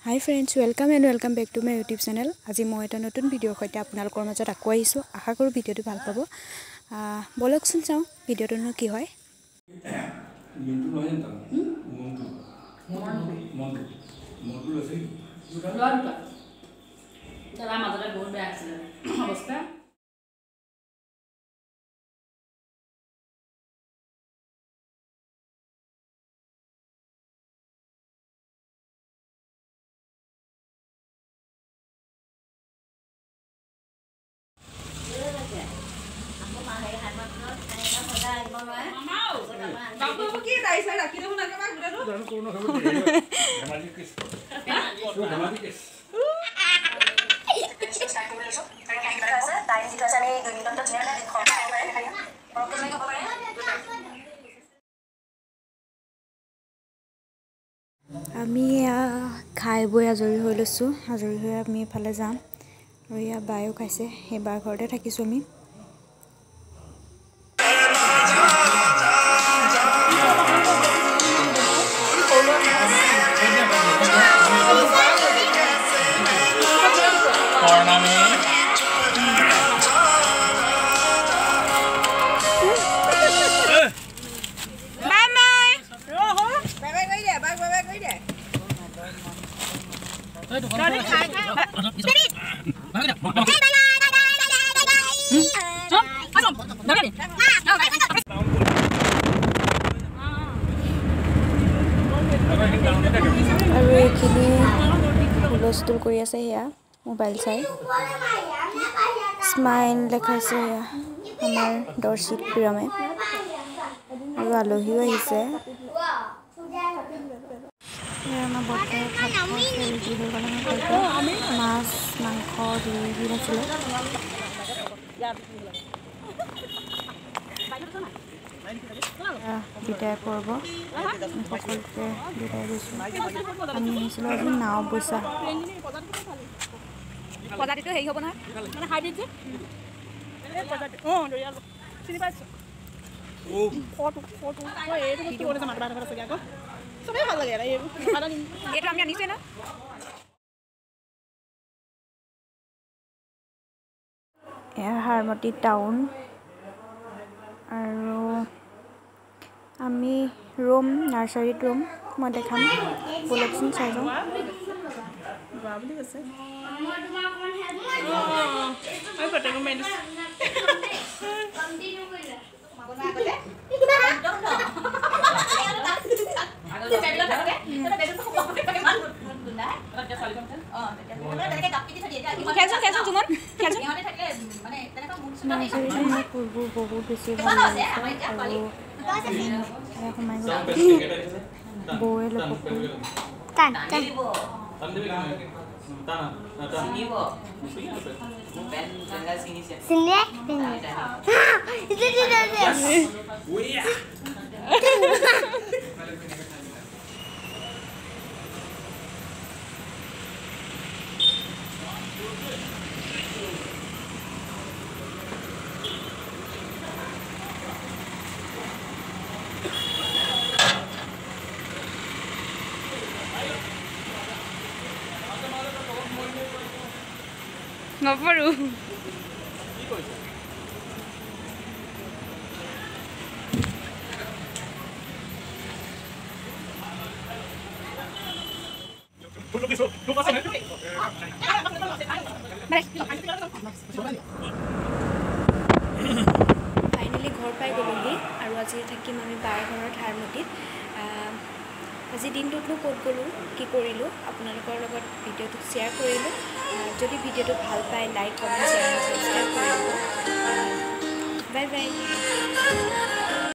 Hi friends, welcome and welcome back to my YouTube channel. আজি মই এটা নতুন ভিডিঅ'ৰ সৈতে আপোনালোকৰ মাজত আকৌ আহিছো। আশা কৰো ভিডিঅ'টো ভাল পাব। বলকচোন চাও ভিডিঅ'টোনো কি হয়। মন্টু নহয় জানো মন্টু আছে দাদা মাজতে বহুত বেয়া আছিল অৱস্থা আমি খাই বৈ আজৰি হৈ লৈছো আজৰি হৈ আমি এফালে যাম আৰু ইয়া বায়ো খাইছে হেবাৰ ঘৰতে থাকিছো আমি আৰু এইখিনি হুলস্থুল কৰি আছে ইয়া মোবাইল চাই স্মাইল দেখাইছে ইয়া আমাৰ দৰ্শিত প্ৰিয়মে আৰু আলহীও আহিছে আমাৰ বৰ্তাই ভাত খাইছে ৰুটি হৈ গ'লে মাছ মাংস দি আছিলে বিদায় পৰ্ব সকলোকে বিদায় দিছোঁ আমি আহিছিলোঁ আজি নাও বৈছা প্ৰজাতিটো হেৰি হ'ব নহয় মানে হাইব্ৰিড যে চিনি পাইছোঁ চবেই ভাল লাগে এইটো আমি আনিছে ন এয়া হাৰমতি টাউন আৰু আমি ৰুম নাৰ্চাৰীত ৰুম মই দেখাম বলকচোন চাই যাওঁ নাৰ্চাৰীটো মোৰ ফুলবোৰ বহুত বেছি ভাল লাগিছে আৰু সোমাই গ'ল বৌৱে লপকো নপৰো ফাইনেলি ঘৰ পাই গ'লোহি আৰু আজি থাকিম আমি বাৰ ঘৰত হাৰমতিত আজি দিনটোতনো ক'ত গ'লোঁ কি কৰিলোঁ আপোনালোকৰ লগত ভিডিঅ'টো শ্বেয়াৰ কৰিলোঁ যদি ভিডিঅ'টো ভাল পায় লাইক কমেণ্ট শ্বেয়াৰ ছাবস্ক্ৰাইব কৰিব বাই বাই